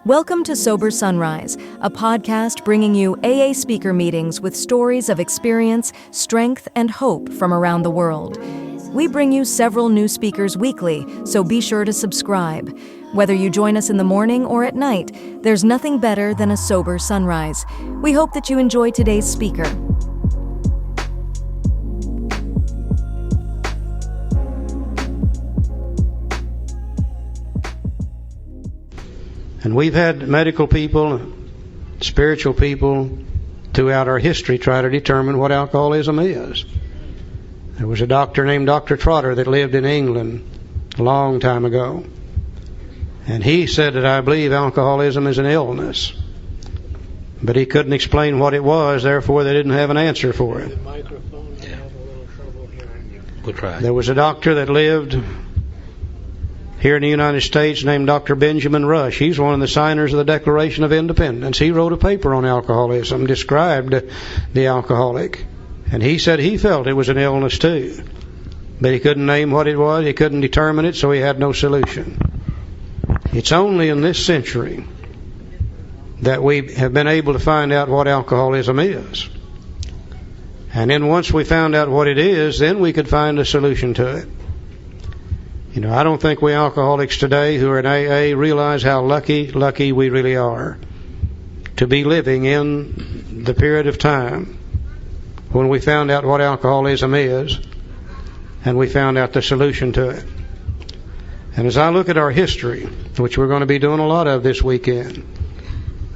Welcome to Sober Sunrise, a podcast bringing you AA speaker meetings with stories of experience, strength, and hope from around the world. We bring you several new speakers weekly, so be sure to subscribe. Whether you join us in the morning or at night, there's nothing better than a sober sunrise. We hope that you enjoy today's speaker. And we've had medical people, spiritual people throughout our history try to determine what alcoholism is. There was a doctor named Dr. Trotter that lived in England a long time ago. And he said that I believe alcoholism is an illness. But he couldn't explain what it was, therefore they didn't have an answer for it. There was a doctor that lived here in the United States named Dr. Benjamin Rush. He's one of the signers of the Declaration of Independence. He wrote a paper on alcoholism, described the alcoholic. And he said he felt it was an illness too. But he couldn't name what it was, he couldn't determine it, so he had no solution. It's only in this century that we have been able to find out what alcoholism is. And then once we found out what it is, then we could find a solution to it. You know, I don't think we alcoholics today who are in AA realize how lucky we really are to be living in the period of time when we found out what alcoholism is and we found out the solution to it. And as I look at our history, which we're going to be doing a lot of this weekend,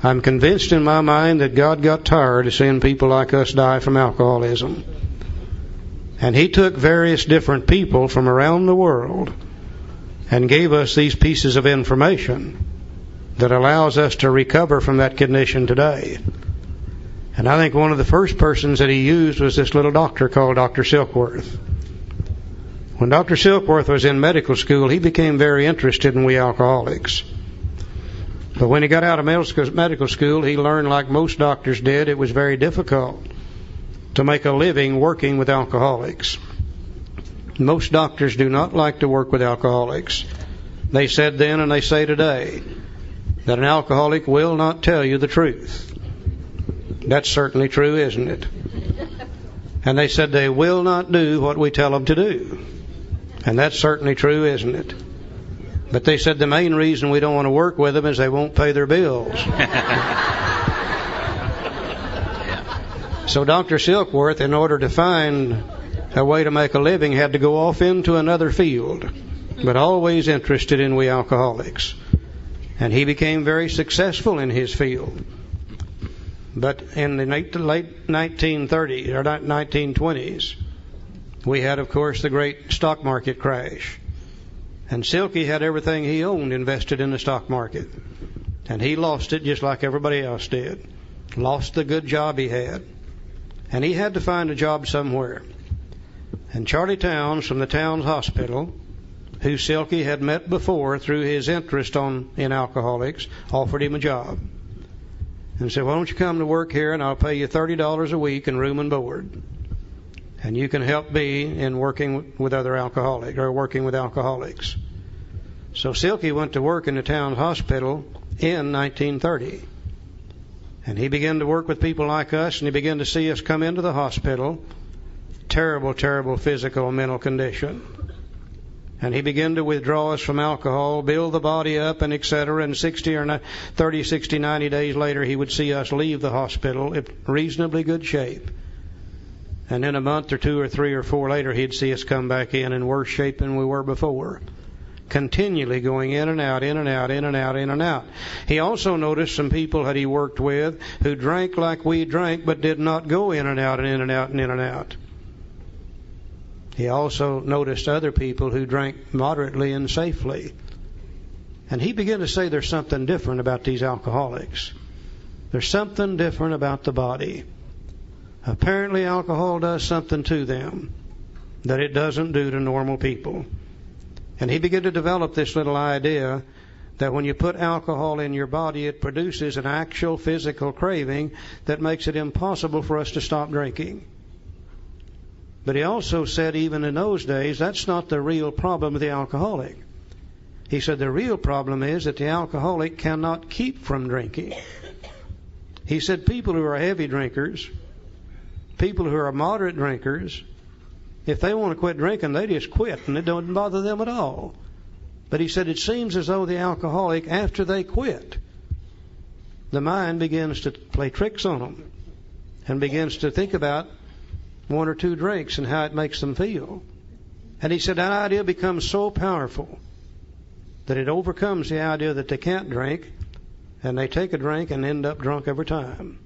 I'm convinced in my mind that God got tired of seeing people like us die from alcoholism. And He took various different people from around the world and gave us these pieces of information that allows us to recover from that condition today. And I think one of the first persons that He used was this little doctor called Dr. Silkworth. When Dr. Silkworth was in medical school, he became very interested in we alcoholics. But when he got out of medical school, he learned, like most doctors did, it was very difficult to make a living working with alcoholics. Most doctors do not like to work with alcoholics. They said then and they say today that an alcoholic will not tell you the truth. That's certainly true, isn't it? And they said they will not do what we tell them to do. And that's certainly true, isn't it? But they said the main reason we don't want to work with them is they won't pay their bills. So Dr. Silkworth, in order to find a way to make a living, had to go off into another field, but always interested in we alcoholics. And he became very successful in his field. But in the late 1930s or 1920s, we had, of course, the great stock market crash. And Silky had everything he owned invested in the stock market. And he lost it just like everybody else did. Lost the good job he had. And he had to find a job somewhere. And Charlie Towns from the Towns Hospital, who Silky had met before through his interest in alcoholics, offered him a job. And said, why don't you come to work here and I'll pay you $30 a week in room and board. And you can help me in working with other alcoholics, or working with alcoholics. So Silky went to work in the Towns Hospital in 1930. And he began to work with people like us, and he began to see us come into the hospital. Terrible, terrible physical and mental condition. And he began to withdraw us from alcohol, build the body up, and etc. And 30, 60, 90 days later, he would see us leave the hospital in reasonably good shape. And then a month or two or three or four later, he'd see us come back in worse shape than we were before. Continually going in and out, in and out, in and out, in and out. He also noticed some people that he worked with who drank like we drank, but did not go in and out and in and out and in and out. He also noticed other people who drank moderately and safely. And he began to say there's something different about these alcoholics. There's something different about the body. Apparently alcohol does something to them that it doesn't do to normal people. And he began to develop this little idea that when you put alcohol in your body, it produces an actual physical craving that makes it impossible for us to stop drinking. But he also said even in those days, that's not the real problem with the alcoholic. He said the real problem is that the alcoholic cannot keep from drinking. He said people who are heavy drinkers, people who are moderate drinkers, if they want to quit drinking, they just quit, and it don't bother them at all. But he said it seems as though the alcoholic, after they quit, the mind begins to play tricks on them and begins to think about one or two drinks and how it makes them feel. And he said that idea becomes so powerful that it overcomes the idea that they can't drink, and they take a drink and end up drunk every time.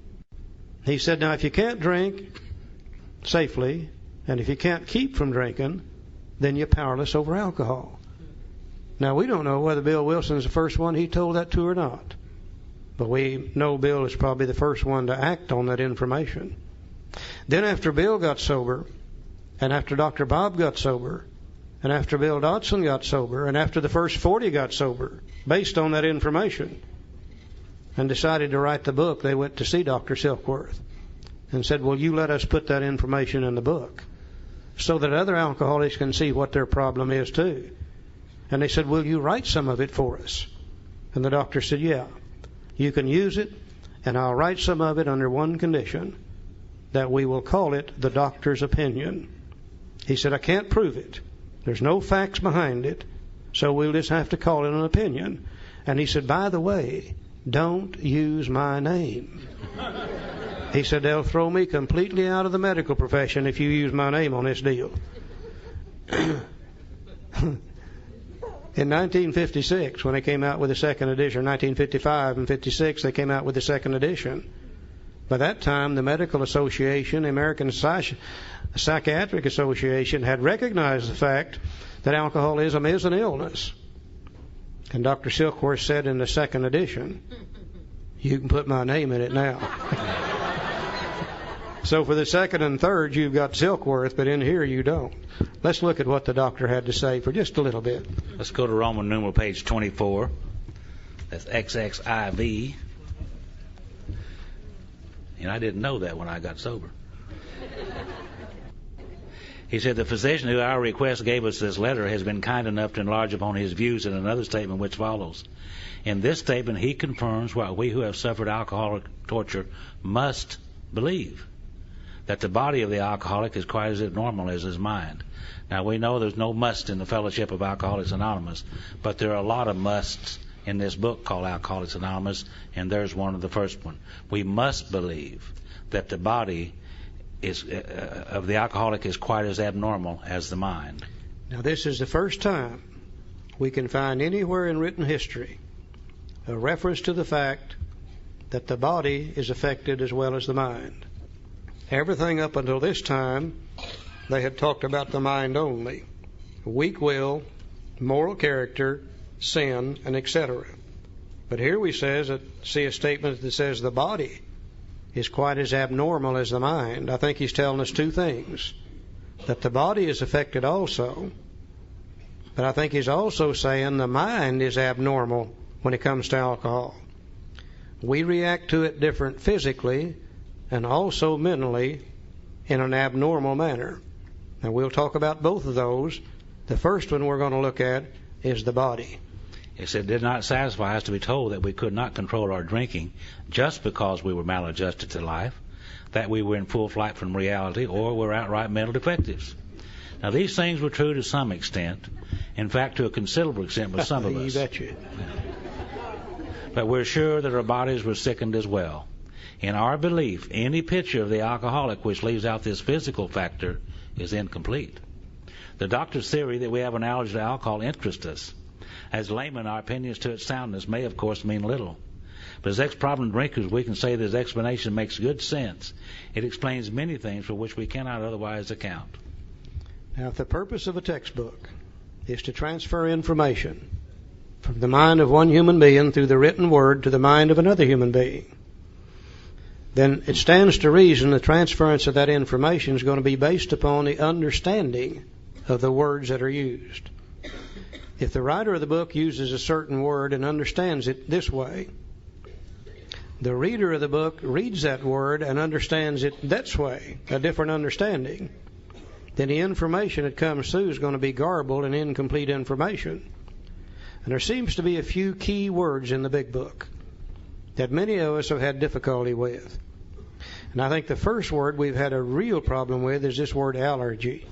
He said, now if you can't drink safely, and if you can't keep from drinking, then you're powerless over alcohol. Now, we don't know whether Bill Wilson's the first one he told that to or not. But we know Bill is probably the first one to act on that information. Then after Bill got sober, and after Dr. Bob got sober, and after Bill Dodson got sober, and after the first 40 got sober, based on that information, and decided to write the book, they went to see Dr. Silkworth and said, well, you let us put that information in the book so that other alcoholics can see what their problem is too. And they said, will you write some of it for us? And the doctor said, yeah, you can use it, and I'll write some of it under one condition, that we will call it the doctor's opinion. He said, I can't prove it. There's no facts behind it, so we'll just have to call it an opinion. And he said, by the way, don't use my name. He said, they'll throw me completely out of the medical profession if you use my name on this deal. In 1956, when they came out with the second edition, 1955 and 56, they came out with the second edition. By that time, the Medical Association, the American Psychiatric Association, had recognized the fact that alcoholism is an illness. And Dr. Silkworth said in the second edition, you can put my name in it now. So for the second and third, you've got Silkworth, but in here you don't. Let's look at what the doctor had to say for just a little bit. Let's go to Roman numeral page 24. That's XXIV. And I didn't know that when I got sober. He said, the physician who at our request gave us this letter has been kind enough to enlarge upon his views in another statement which follows. In this statement, he confirms what we who have suffered alcoholic torture must believe, that the body of the alcoholic is quite as abnormal as his mind. Now, we know there's no must in the Fellowship of Alcoholics Anonymous, but there are a lot of musts in this book called Alcoholics Anonymous, and there's one of the first one. We must believe that the body is of the alcoholic is quite as abnormal as the mind. Now, this is the first time we can find anywhere in written history a reference to the fact that the body is affected as well as the mind. Everything up until this time, they had talked about the mind only. Weak will, moral character, sin, and etc. But here we see a statement that says the body is quite as abnormal as the mind. I think he's telling us two things. That the body is affected also, but I think he's also saying the mind is abnormal when it comes to alcohol. We react to it different physically and also mentally in an abnormal manner. And we'll talk about both of those. The first one we're going to look at is the body. It said, did not satisfy us to be told that we could not control our drinking just because we were maladjusted to life, that we were in full flight from reality, or were outright mental defectives. Now, these things were true to some extent. In fact, to a considerable extent with some of us. You betcha. But we're sure that our bodies were sickened as well. In our belief, any picture of the alcoholic which leaves out this physical factor is incomplete. The doctor's theory that we have an allergy to alcohol interests us. As laymen, our opinions to its soundness may, of course, mean little. But as ex-problem drinkers, we can say this explanation makes good sense. It explains many things for which we cannot otherwise account. Now, if the purpose of a textbook is to transfer information from the mind of one human being through the written word to the mind of another human being, then it stands to reason the transference of that information is going to be based upon the understanding of the words that are used. If the writer of the book uses a certain word and understands it this way, the reader of the book reads that word and understands it this way, a different understanding, then the information that comes through is going to be garbled and incomplete information. And there seems to be a few key words in the big book that many of us have had difficulty with. And I think the first word we've had a real problem with is this word allergy.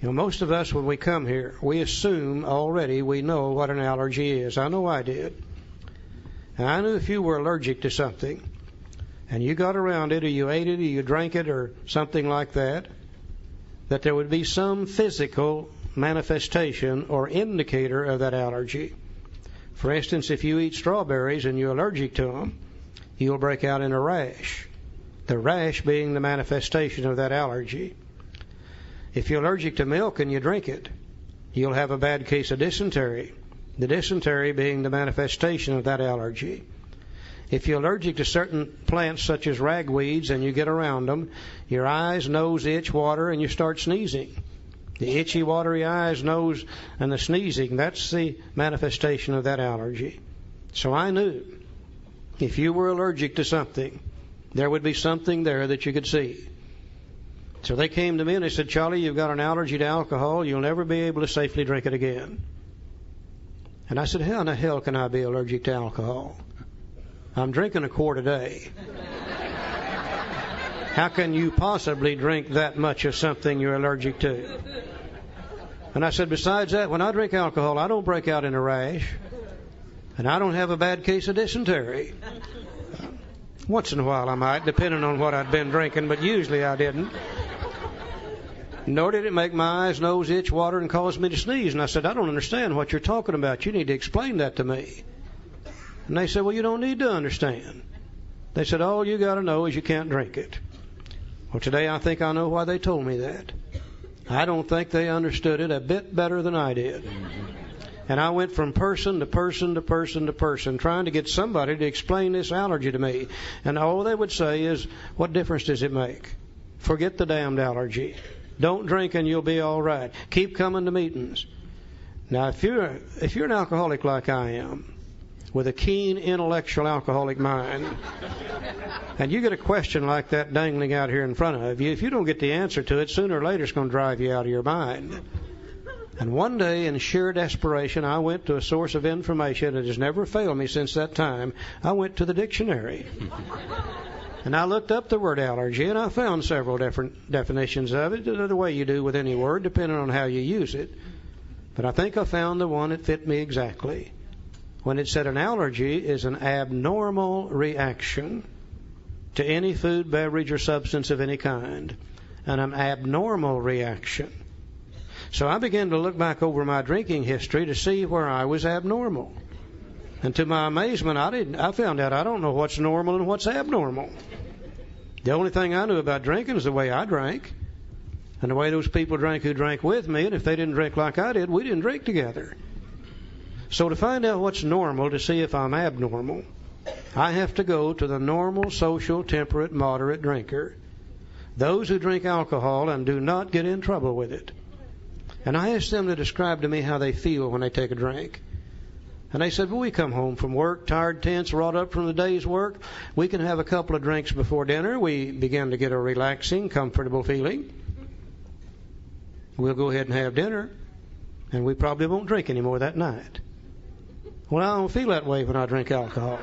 You know, most of us, when we come here, we assume already we know what an allergy is. I know I did. And I knew if you were allergic to something, and you got around it, or you ate it, or you drank it, or something like that, that there would be some physical manifestation or indicator of that allergy. For instance, if you eat strawberries and you're allergic to them, you'll break out in a rash. The rash being the manifestation of that allergy. If you're allergic to milk and you drink it, you'll have a bad case of dysentery. The dysentery being the manifestation of that allergy. If you're allergic to certain plants such as ragweeds and you get around them, your eyes, nose itch, water, and you start sneezing. The itchy, watery eyes, nose, and the sneezing, that's the manifestation of that allergy. So I knew if you were allergic to something, there would be something there that you could see. So they came to me and they said, Charlie, you've got an allergy to alcohol. You'll never be able to safely drink it again. And I said, how in the hell can I be allergic to alcohol? I'm drinking a quart a day. How can you possibly drink that much of something you're allergic to? And I said, besides that, when I drink alcohol, I don't break out in a rash. And I don't have a bad case of dysentery. Once in a while I might, depending on what I'd been drinking, but usually I didn't. Nor did it make my eyes, nose itch, water, and cause me to sneeze. And I said, I don't understand what you're talking about. You need to explain that to me. And they said, well, you don't need to understand. They said, all you got to know is you can't drink it. Well, today I think I know why they told me that. I don't think they understood it a bit better than I did. And I went from person to person to person to person, trying to get somebody to explain this allergy to me. And all they would say is, what difference does it make? Forget the damned allergy. Don't drink and you'll be all right. Keep coming to meetings. Now, if you're an alcoholic like I am, with a keen intellectual alcoholic mind, and you get a question like that dangling out here in front of you, if you don't get the answer to it, sooner or later it's going to drive you out of your mind. And one day, in sheer desperation, I went to a source of information that has never failed me since that time. I went to the dictionary. And I looked up the word allergy, and I found several different definitions of it, the way you do with any word, depending on how you use it. But I think I found the one that fit me exactly. When it said an allergy is an abnormal reaction to any food, beverage, or substance of any kind. And an abnormal reaction. So I began to look back over my drinking history to see where I was abnormal. And to my amazement, I found out I don't know what's normal and what's abnormal. The only thing I knew about drinking is the way I drank. And the way those people drank who drank with me. And if they didn't drink like I did, we didn't drink together. So to find out what's normal, to see if I'm abnormal, I have to go to the normal, social, temperate, moderate drinker. Those who drink alcohol and do not get in trouble with it. And I asked them to describe to me how they feel when they take a drink. And they said, well, we come home from work, tired, tense, wrought up from the day's work. We can have a couple of drinks before dinner. We begin to get a relaxing, comfortable feeling. We'll go ahead and have dinner. And we probably won't drink anymore that night. Well, I don't feel that way when I drink alcohol.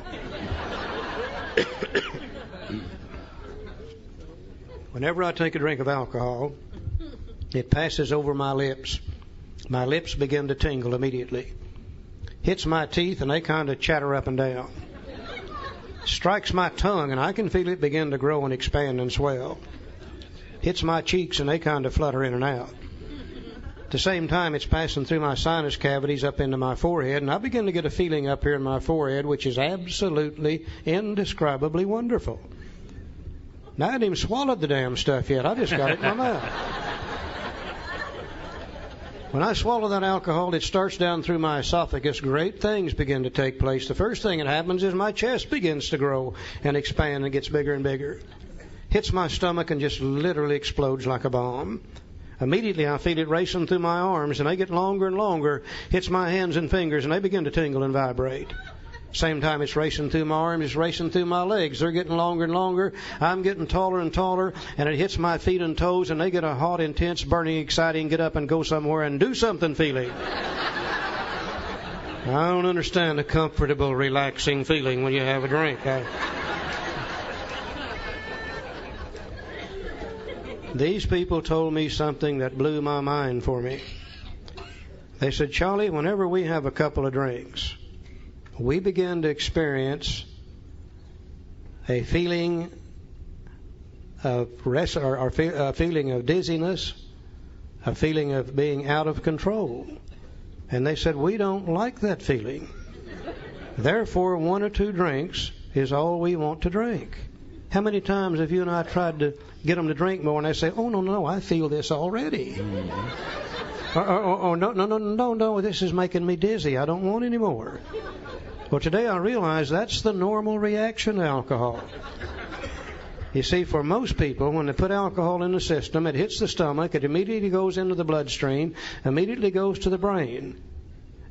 Whenever I take a drink of alcohol, it passes over my lips. My lips begin to tingle immediately. Hits my teeth and they kind of chatter up and down. Strikes my tongue and I can feel it begin to grow and expand and swell. Hits my cheeks and they kind of flutter in and out. At the same time, it's passing through my sinus cavities up into my forehead, and I begin to get a feeling up here in my forehead which is absolutely, indescribably wonderful. Now, I hadn't even swallowed the damn stuff yet. I just got it in my mouth. When I swallow that alcohol, it starts down through my esophagus. Great things begin to take place. The first thing that happens is my chest begins to grow and expand and gets bigger and bigger. Hits my stomach and just literally explodes like a bomb. Immediately I feel it racing through my arms, and they get longer and longer. Hits my hands and fingers, and they begin to tingle and vibrate. Same time it's racing through my arms, it's racing through my legs. They're getting longer and longer. I'm getting taller and taller, and it hits my feet and toes, and they get a hot, intense, burning, exciting, get up and go somewhere and do something feeling. I don't understand the comfortable, relaxing feeling when you have a drink. These people told me something that blew my mind for me. They said, Charlie, whenever we have a couple of drinks, we begin to experience a feeling of a feeling of dizziness, a feeling of being out of control. And they said, we don't like that feeling. Therefore, 1 or 2 drinks is all we want to drink. How many times have you and I tried to get them to drink more, and they say, oh, no, I feel this already. No, this is making me dizzy. I don't want any more. Well, today I realize that's the normal reaction to alcohol. You see, for most people, when they put alcohol in the system, it hits the stomach, it immediately goes into the bloodstream, immediately goes to the brain.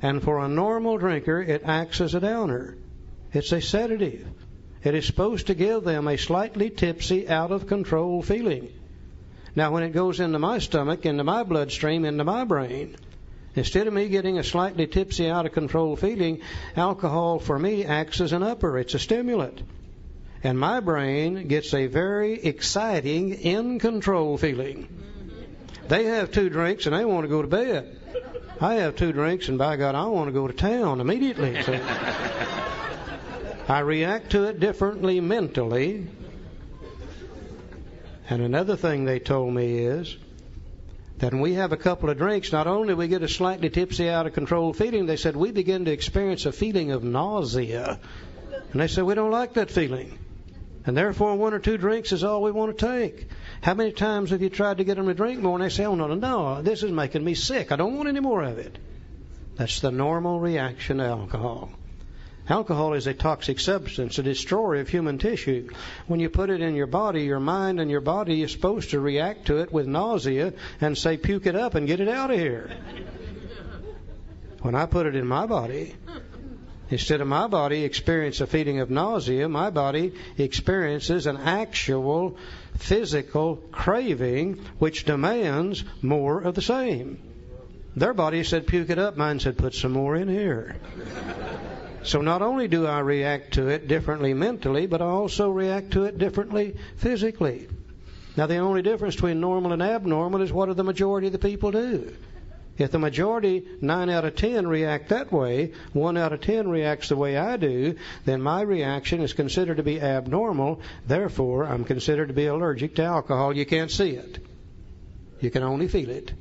And for a normal drinker, it acts as a downer. It's a sedative. It is supposed to give them a slightly tipsy, out-of-control feeling. Now, when it goes into my stomach, into my bloodstream, into my brain, instead of me getting a slightly tipsy, out-of-control feeling, alcohol for me acts as an upper. It's a stimulant. And my brain gets a very exciting, in-control feeling. They have 2 drinks and they want to go to bed. I have 2 drinks and by God, I want to go to town immediately. So I react to it differently mentally. And another thing they told me is that when we have a couple of drinks, not only do we get a slightly tipsy, out-of-control feeling, they said we begin to experience a feeling of nausea. And they said we don't like that feeling. And therefore 1 or 2 drinks is all we want to take. How many times have you tried to get them to drink more and they say, oh, no, this is making me sick. I don't want any more of it. That's the normal reaction to alcohol. Alcohol is a toxic substance, a destroyer of human tissue. When you put it in your body, your mind and your body is supposed to react to it with nausea and say, puke it up and get it out of here. When I put it in my body, instead of my body experience a feeling of nausea, my body experiences an actual physical craving which demands more of the same. Their body said, puke it up. Mine said, put some more in here. So not only do I react to it differently mentally, but I also react to it differently physically. Now, the only difference between normal and abnormal is what do the majority of the people do. If the majority, 9 out of 10, react that way, 1 out of 10 reacts the way I do, then my reaction is considered to be abnormal. Therefore, I'm considered to be allergic to alcohol. You can't see it. You can only feel it.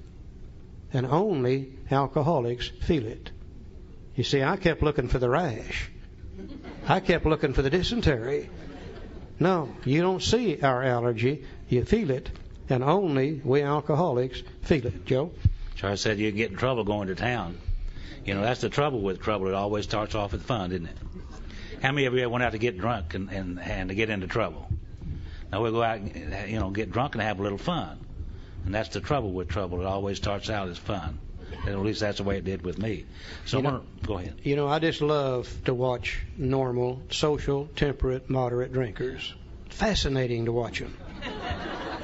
And only alcoholics feel it. You see, I kept looking for the rash. I kept looking for the dysentery. No, you don't see our allergy. You feel it. And only we alcoholics feel it. Joe? Charlie said you get in trouble going to town. You know, that's the trouble with trouble. It always starts off with fun, isn't it? How many of you ever went out to get drunk and to get into trouble? Now we'll go out and, get drunk and have a little fun. And that's the trouble with trouble. It always starts out as fun. And at least that's the way it did with me. So go ahead. I just love to watch normal, social, temperate, moderate drinkers. Fascinating to watch them.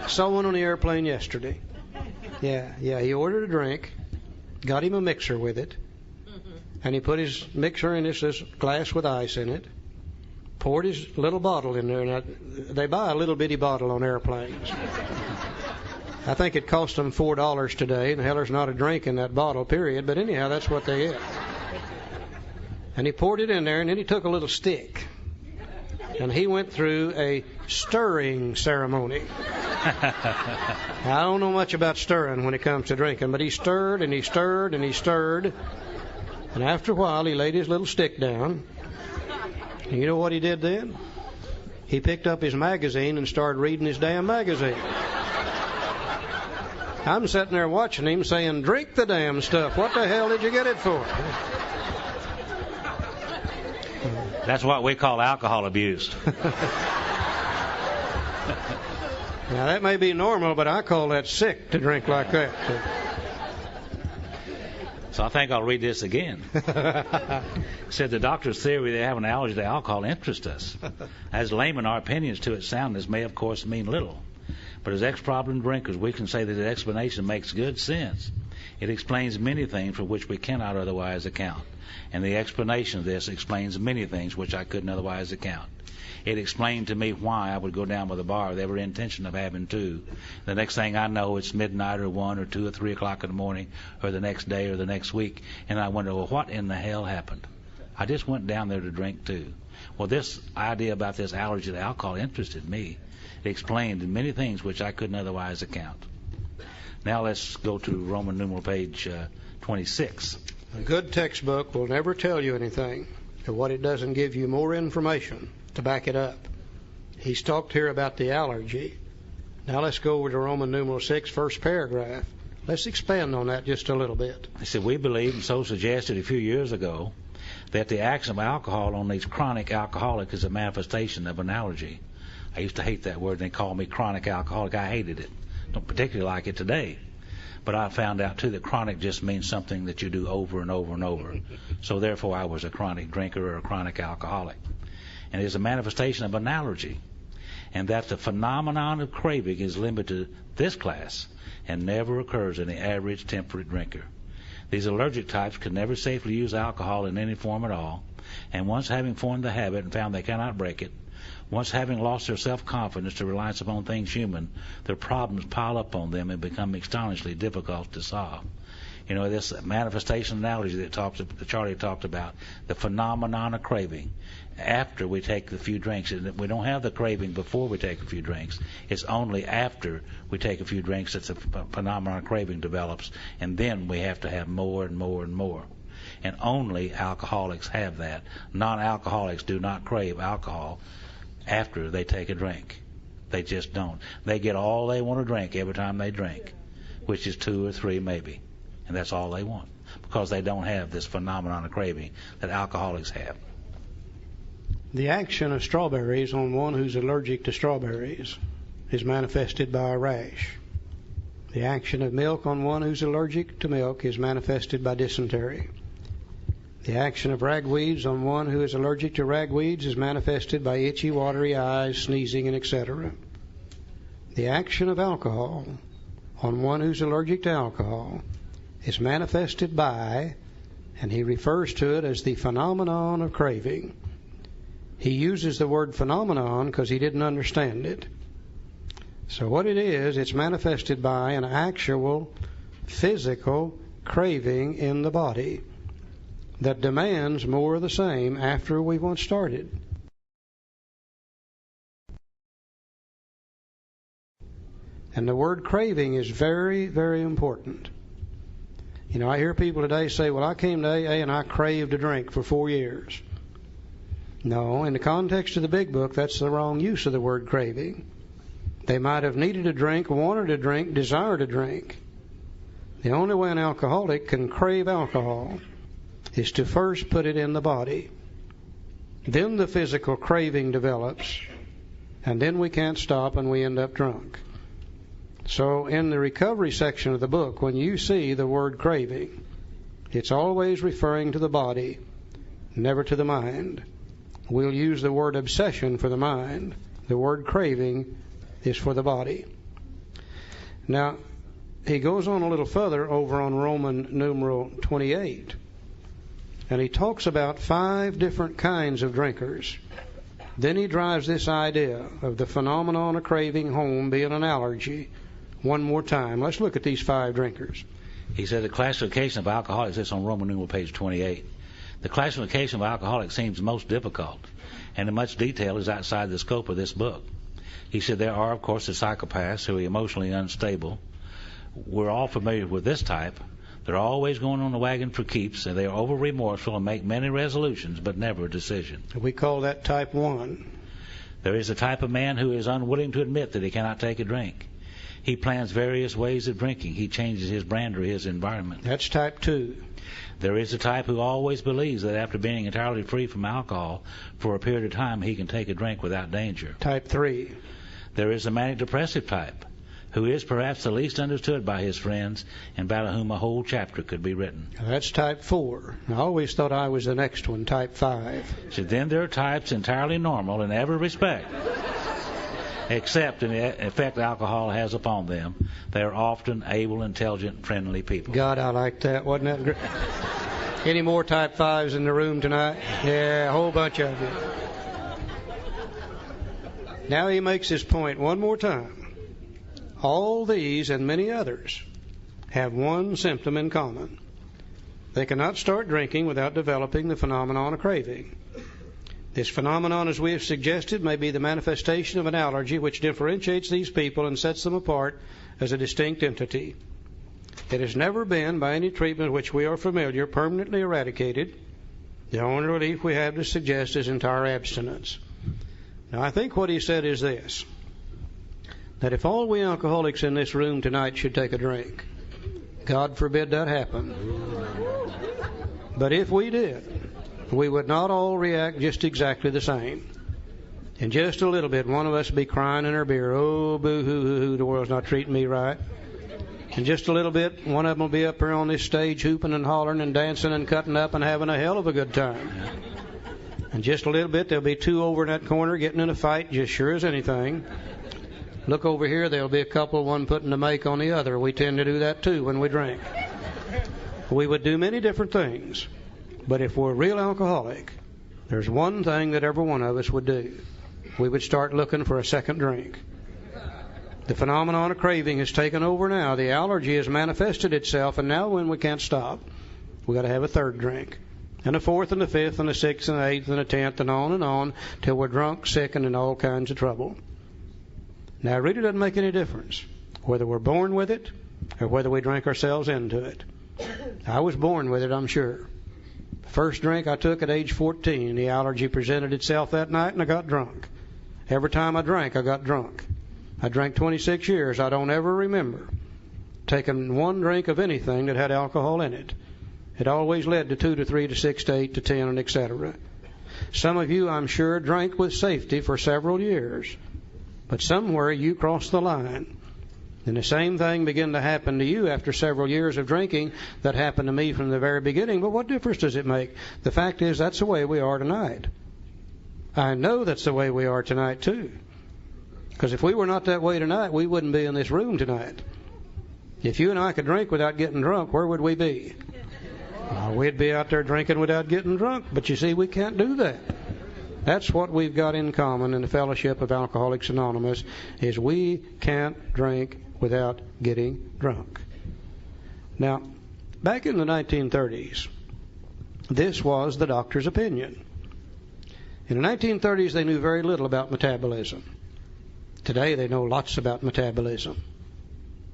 Saw one on the airplane yesterday. Yeah, he ordered a drink, got him a mixer with it, and he put his mixer in this glass with ice in it, poured his little bottle in there, and they buy a little bitty bottle on airplanes. I think it cost them $4 today, and hell, there's not a drink in that bottle, period, but anyhow, that's what they get. And he poured it in there, and then he took a little stick, and he went through a stirring ceremony. I don't know much about stirring when it comes to drinking, but he stirred and he stirred and he stirred. And after a while, he laid his little stick down. And you know what he did then? He picked up his magazine and started reading his damn magazine. I'm sitting there watching him saying, drink the damn stuff. What the hell did you get it for? That's what we call alcohol abuse. Now, that may be normal, but I call that sick to drink like that. So I think I'll read this again. It said the doctor's theory they have an allergy to alcohol interests us. As laymen, our opinions to its soundness may, of course, mean little. But as ex-problem drinkers, we can say that the explanation makes good sense. It explains many things for which we cannot otherwise account. And the explanation of this explains many things which I couldn't otherwise account. It explained to me why I would go down with a bar with every intention of having two. The next thing I know, it's midnight or 1 or 2 or 3 o'clock in the morning or the next day or the next week, and I wonder, well, what in the hell happened? I just went down there to drink too. Well, this idea about this allergy to alcohol interested me. It explained many things which I couldn't otherwise account. Now let's go to Roman numeral page 26. A good textbook will never tell you anything, but what it doesn't give you more information to back it up. He's talked here about the allergy. Now let's go over to Roman numeral 6, first paragraph. Let's expand on that just a little bit. He said, we believe, and so suggested a few years ago, that the action of alcohol on these chronic alcoholics is a manifestation of an allergy. I used to hate that word. They called me chronic alcoholic. I hated it. Don't particularly like it today. But I found out, too, that chronic just means something that you do over and over and over. So therefore, I was a chronic drinker or a chronic alcoholic. And it is a manifestation of an allergy. And that the phenomenon of craving is limited to this class and never occurs in the average temperate drinker. These allergic types can never safely use alcohol in any form at all, and once having formed the habit and found they cannot break it, once having lost their self-confidence to reliance upon things human, their problems pile up on them and become astonishingly difficult to solve. You know, this manifestation analogy that Charlie talked about, the phenomenon of craving, after we take the few drinks. We don't have the craving before we take a few drinks. It's only after we take a few drinks that the phenomenon of craving develops, and then we have to have more and more and more. And only alcoholics have that. Non-alcoholics do not crave alcohol after they take a drink. They just don't. They get all they want to drink every time they drink, which is 2 or 3 maybe. And that's all they want, because they don't have this phenomenon of craving that alcoholics have. The action of strawberries on one who's allergic to strawberries is manifested by a rash. The action of milk on one who's allergic to milk is manifested by dysentery. The action of ragweeds on one who is allergic to ragweeds is manifested by itchy, watery eyes, sneezing, and etc. The action of alcohol on one who's allergic to alcohol is manifested by, and he refers to it as the phenomenon of craving. He uses the word phenomenon because he didn't understand it. So what it is, it's manifested by an actual physical craving in the body that demands more of the same after we once started. And the word craving is very, very important. You know, I hear people today say, well, I came to AA and I craved a drink for 4 years. No, in the context of the big book, that's the wrong use of the word craving. They might have needed a drink, wanted a drink, desired a drink. The only way an alcoholic can crave alcohol is to first put it in the body. Then the physical craving develops, and then we can't stop and we end up drunk. So in the recovery section of the book, when you see the word craving, it's always referring to the body, never to the mind. We'll use the word obsession for the mind. The word craving is for the body. Now, he goes on a little further over on Roman numeral 28, and he talks about 5 different kinds of drinkers. Then he drives this idea of the phenomenon of craving home being an allergy one more time. Let's look at these 5 drinkers. He said the classification of alcoholics is on Roman numeral page 28. The classification of alcoholics seems most difficult, and in much detail is outside the scope of this book. He said there are, of course, the psychopaths who are emotionally unstable. We're all familiar with this type. They're always going on the wagon for keeps, and they are over-remorseful and make many resolutions, but never a decision. We call that type 1. There is a type of man who is unwilling to admit that he cannot take a drink. He plans various ways of drinking. He changes his brand or his environment. That's type 2. There is a type who always believes that after being entirely free from alcohol for a period of time, he can take a drink without danger. Type 3. There is a manic-depressive type who is perhaps the least understood by his friends and about whom a whole chapter could be written. That's type 4. I always thought I was the next one, type 5. So then there are types entirely normal in every respect. Except in the effect alcohol has upon them, they are often able, intelligent, friendly people. God, I like that. Wasn't that great? Any more type 5s in the room tonight? Yeah, a whole bunch of you. Now he makes his point one more time. All these and many others have one symptom in common. They cannot start drinking without developing the phenomenon of craving. This phenomenon, as we have suggested, may be the manifestation of an allergy which differentiates these people and sets them apart as a distinct entity. It has never been, by any treatment which we are familiar, permanently eradicated. The only relief we have to suggest is entire abstinence. Now, I think what he said is this, that if all we alcoholics in this room tonight should take a drink, God forbid that happen, but if we did, we would not all react just exactly the same. In just a little bit, one of us would be crying in our beer, oh, boo-hoo-hoo-hoo, the world's not treating me right. In just a little bit, one of them will be up here on this stage hooping and hollering and dancing and cutting up and having a hell of a good time. In just a little bit, there'll be two over in that corner getting in a fight just sure as anything. Look over here, there'll be a couple, one putting the make on the other. We tend to do that too when we drink. We would do many different things, but if we're a real alcoholic, there's one thing that every one of us would do. We would start looking for a second drink. The phenomenon of craving has taken over now. The allergy has manifested itself, and now when we can't stop, we've got to have a third drink, and a fourth, and a fifth, and a sixth, and an eighth, and a tenth, and on, till we're drunk, sick, and in all kinds of trouble. Now, it really doesn't make any difference whether we're born with it or whether we drink ourselves into it. I was born with it, I'm sure. First drink I took at age 14, the allergy presented itself that night, and I got drunk. Every time I drank, I got drunk. I drank 26 years. I don't ever remember taking one drink of anything that had alcohol in it. It always led to 2 to 3 to 6 to 8 to 10, and etc. Some of you, I'm sure, drank with safety for several years, but somewhere you crossed the line. And the same thing began to happen to you after several years of drinking that happened to me from the very beginning. But what difference does it make? The fact is, that's the way we are tonight. I know that's the way we are tonight, too. Because if we were not that way tonight, we wouldn't be in this room tonight. If you and I could drink without getting drunk, where would we be? We'd be out there drinking without getting drunk. But you see, we can't do that. That's what we've got in common in the fellowship of Alcoholics Anonymous, is we can't drink without getting drunk. Now, back in the 1930s, this was the doctor's opinion. In the 1930s, they knew very little about metabolism. Today, they know lots about metabolism.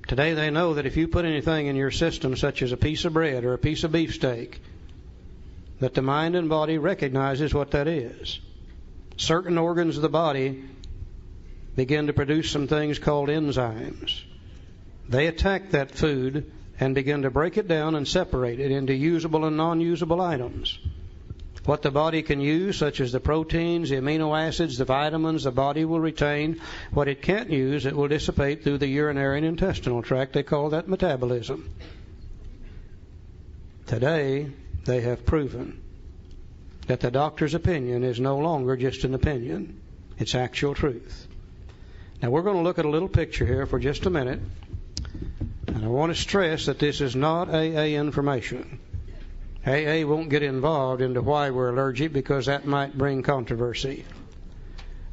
Today, they know that if you put anything in your system, such as a piece of bread or a piece of beefsteak, that the mind and body recognizes what that is. Certain organs of the body begin to produce some things called enzymes. They attack that food and begin to break it down and separate it into usable and non-usable items. What the body can use, such as the proteins, the amino acids, the vitamins, the body will retain. What it can't use, it will dissipate through the urinary and intestinal tract. They call that metabolism. Today, they have proven that the doctor's opinion is no longer just an opinion. It's actual truth. Now, we're going to look at a little picture here for just a minute. And I want to stress that this is not AA information. AA won't get involved into why we're allergic, because that might bring controversy.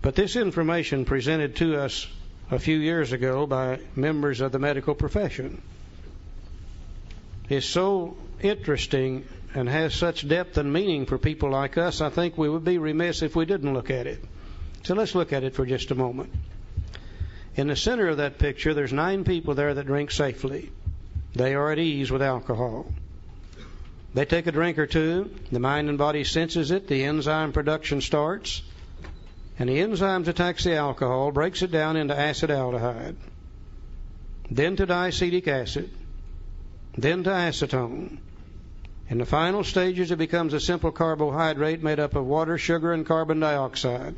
But this information presented to us a few years ago by members of the medical profession is so interesting and has such depth and meaning for people like us, I think we would be remiss if we didn't look at it. So let's look at it for just a moment. In the center of that picture, there's 9 people there that drink safely. They are at ease with alcohol. They take a drink or two, the mind and body senses it, the enzyme production starts, and the enzymes attacks the alcohol, breaks it down into acetaldehyde, then to diacetic acid, then to acetone. In the final stages, it becomes a simple carbohydrate made up of water, sugar, and carbon dioxide.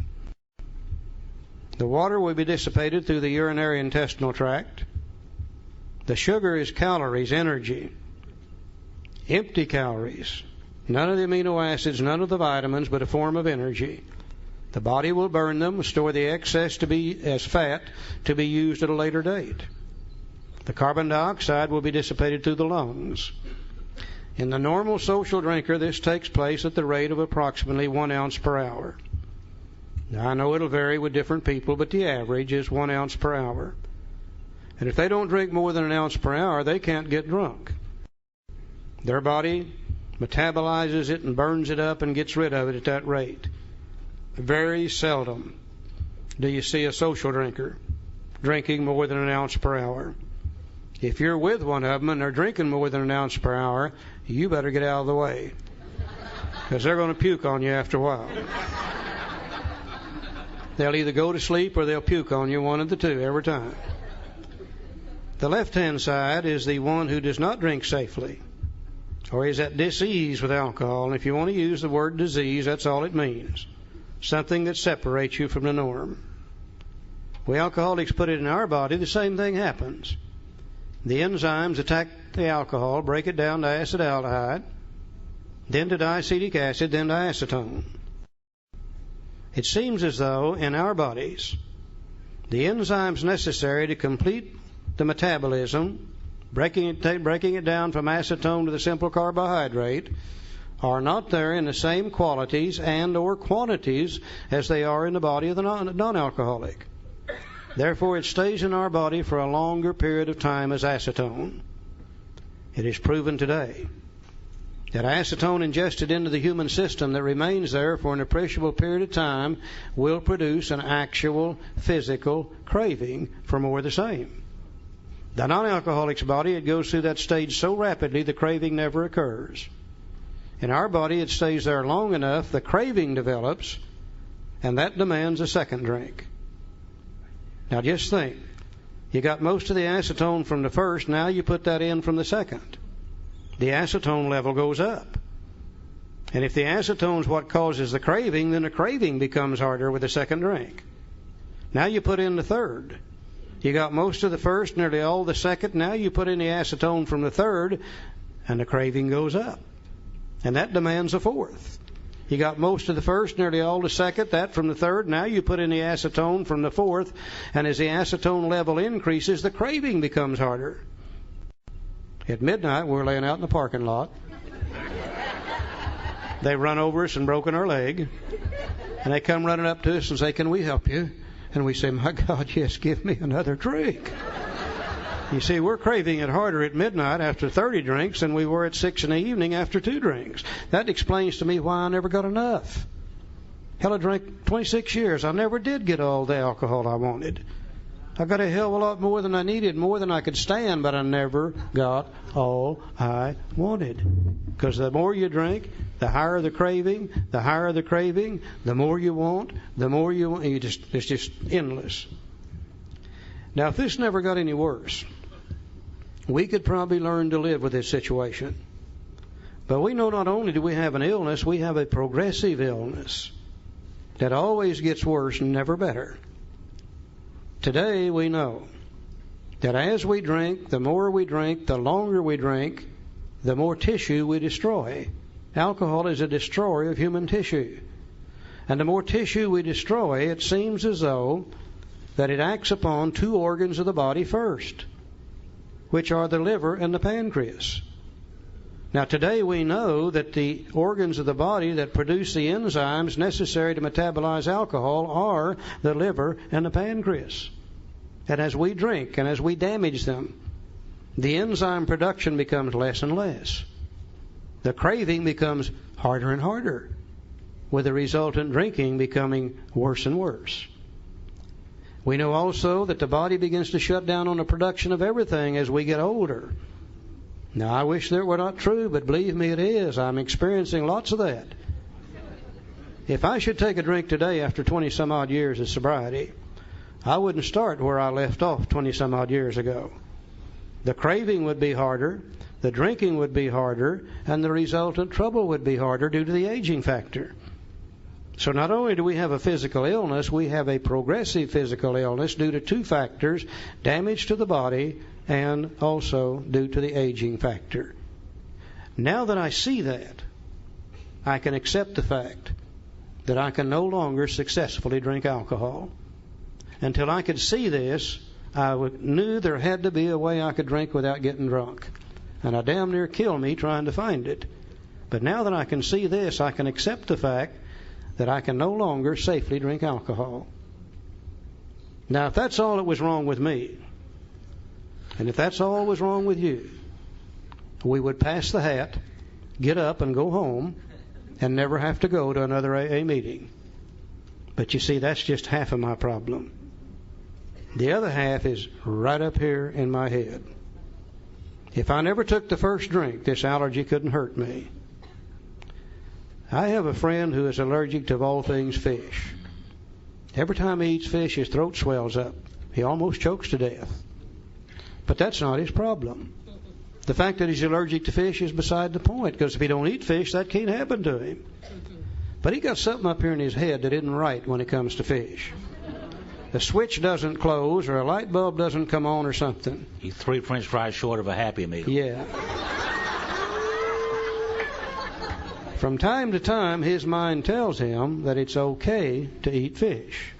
The water will be dissipated through the urinary intestinal tract. The sugar is calories, energy. Empty calories. None of the amino acids, none of the vitamins, but a form of energy. The body will burn them, store the excess to be as fat to be used at a later date. The carbon dioxide will be dissipated through the lungs. In the normal social drinker, this takes place at the rate of approximately 1 ounce per hour. Now, I know it'll vary with different people, but the average is 1 ounce per hour. And if they don't drink more than 1 ounce per hour, they can't get drunk. Their body metabolizes it and burns it up and gets rid of it at that rate. Very seldom do you see a social drinker drinking more than 1 ounce per hour. If you're with one of them and they're drinking more than 1 ounce per hour, you better get out of the way, because they're going to puke on you after a while. They'll either go to sleep or they'll puke on you, one of the two, every time. The left-hand side is the one who does not drink safely, or is at dis-ease with alcohol. And if you want to use the word disease, that's all it means. Something that separates you from the norm. We alcoholics put it in our body, the same thing happens. The enzymes attack the alcohol, break it down to acetaldehyde, then to diacetic acid, then to acetone. It seems as though in our bodies, the enzymes necessary to complete the metabolism, breaking it down from acetone to the simple carbohydrate, are not there in the same qualities and or quantities as they are in the body of the non-alcoholic. Therefore, it stays in our body for a longer period of time as acetone. It is proven today that acetone ingested into the human system that remains there for an appreciable period of time will produce an actual physical craving for more of the same. The non-alcoholic's body, it goes through that stage so rapidly the craving never occurs. In our body, it stays there long enough, the craving develops, and that demands a second drink. Now just think, you got most of the acetone from the first, now you put that in from the second. The acetone level goes up. And if the acetone is what causes the craving, then the craving becomes harder with the second drink. Now you put in the third. You got most of the first, nearly all the second, now you put in the acetone from the third, and the craving goes up. And that demands a fourth. You got most of the first, nearly all the second, that from the third. Now you put in the acetone from the fourth, and as the acetone level increases, the craving becomes harder. At midnight, we're laying out in the parking lot. They run over us and broken our leg, and they come running up to us and say, "Can we help you?" And we say, "My God, yes, give me another drink." You see, we're craving it harder at midnight after 30 drinks than we were at 6 in the evening after 2 drinks. That explains to me why I never got enough. Hell, I drank 26 years. I never did get all the alcohol I wanted. I got a hell of a lot more than I needed, more than I could stand, but I never got all I wanted. Because the more you drink, the higher the craving, the more you want, the more you want. It's just endless. Now, if this never got any worse, we could probably learn to live with this situation. But we know not only do we have an illness, we have a progressive illness that always gets worse and never better. Today we know that as we drink, the more we drink, the longer we drink, the more tissue we destroy. Alcohol is a destroyer of human tissue. And the more tissue we destroy, it seems as though that it acts upon 2 organs of the body first, which are the liver and the pancreas. Now today we know that the organs of the body that produce the enzymes necessary to metabolize alcohol are the liver and the pancreas. And as we drink and as we damage them, the enzyme production becomes less and less. The craving becomes harder and harder, with the resultant drinking becoming worse and worse. We know also that the body begins to shut down on the production of everything as we get older. Now, I wish that were not true, but believe me, it is. I'm experiencing lots of that. If I should take a drink today after 20-some-odd years of sobriety, I wouldn't start where I left off 20-some-odd years ago. The craving would be harder, the drinking would be harder, and the resultant trouble would be harder due to the aging factor. So not only do we have a physical illness, we have a progressive physical illness due to 2 factors, damage to the body and also due to the aging factor. Now that I see that, I can accept the fact that I can no longer successfully drink alcohol. Until I could see this, I knew there had to be a way I could drink without getting drunk. And I damn near killed me trying to find it. But now that I can see this, I can accept the fact that I can no longer safely drink alcohol. Now, if that's all that was wrong with me, and if that's all that was wrong with you, we would pass the hat, get up and go home, and never have to go to another AA meeting. But you see, that's just half of my problem. The other half is right up here in my head. If I never took the first drink, this allergy couldn't hurt me. I have a friend who is allergic to, of all things, fish. Every time he eats fish, his throat swells up. He almost chokes to death. But that's not his problem. The fact that he's allergic to fish is beside the point, because if he don't eat fish, that can't happen to him. But he got something up here in his head that isn't right when it comes to fish. The switch doesn't close, or a light bulb doesn't come on, or something. He's 3 French fries short of a Happy Meal. Yeah. From time to time, his mind tells him that it's okay to eat fish.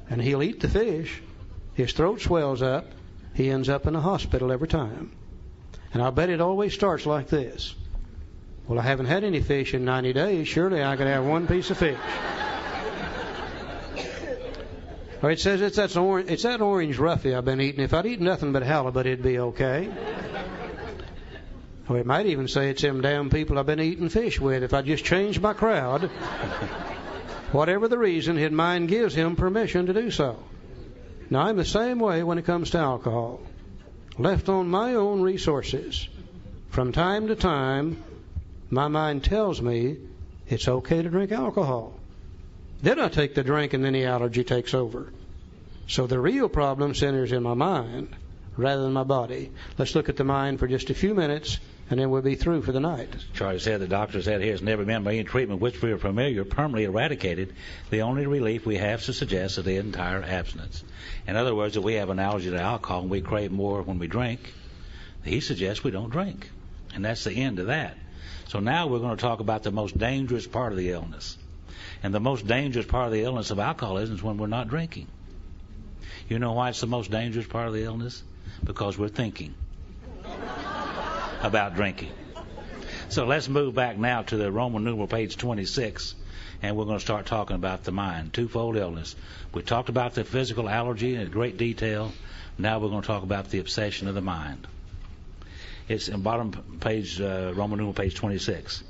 And he'll eat the fish. His throat swells up. He ends up in a hospital every time. And I'll bet it always starts like this. Well, I haven't had any fish in 90 days. Surely I could have one piece of fish. Or it says it's that orange roughy I've been eating. If I'd eaten nothing but halibut, it'd be okay. Or it might even say it's them damn people I've been eating fish with. If I just changed my crowd, whatever the reason, his mind gives him permission to do so. Now, I'm the same way when it comes to alcohol. Left on my own resources, from time to time, my mind tells me it's okay to drink alcohol. Then I take the drink and then the allergy takes over. So the real problem centers in my mind rather than my body. Let's look at the mind for just a few minutes, and then we'll be through for the night. Charlie said the doctor said he has never been by any treatment which we are familiar permanently eradicated. The only relief we have to suggest is the entire abstinence. In other words, if we have an allergy to alcohol and we crave more when we drink, he suggests we don't drink. And that's the end of that. So now we're going to talk about the most dangerous part of the illness. And the most dangerous part of the illness of alcoholism is when we're not drinking. You know why it's the most dangerous part of the illness? Because we're thinking about drinking. So let's move back now to the Roman numeral page 26, and we're going to start talking about the mind, twofold illness. We talked about the physical allergy in great detail. Now we're going to talk about the obsession of the mind. It's in bottom page, Roman numeral page 26. It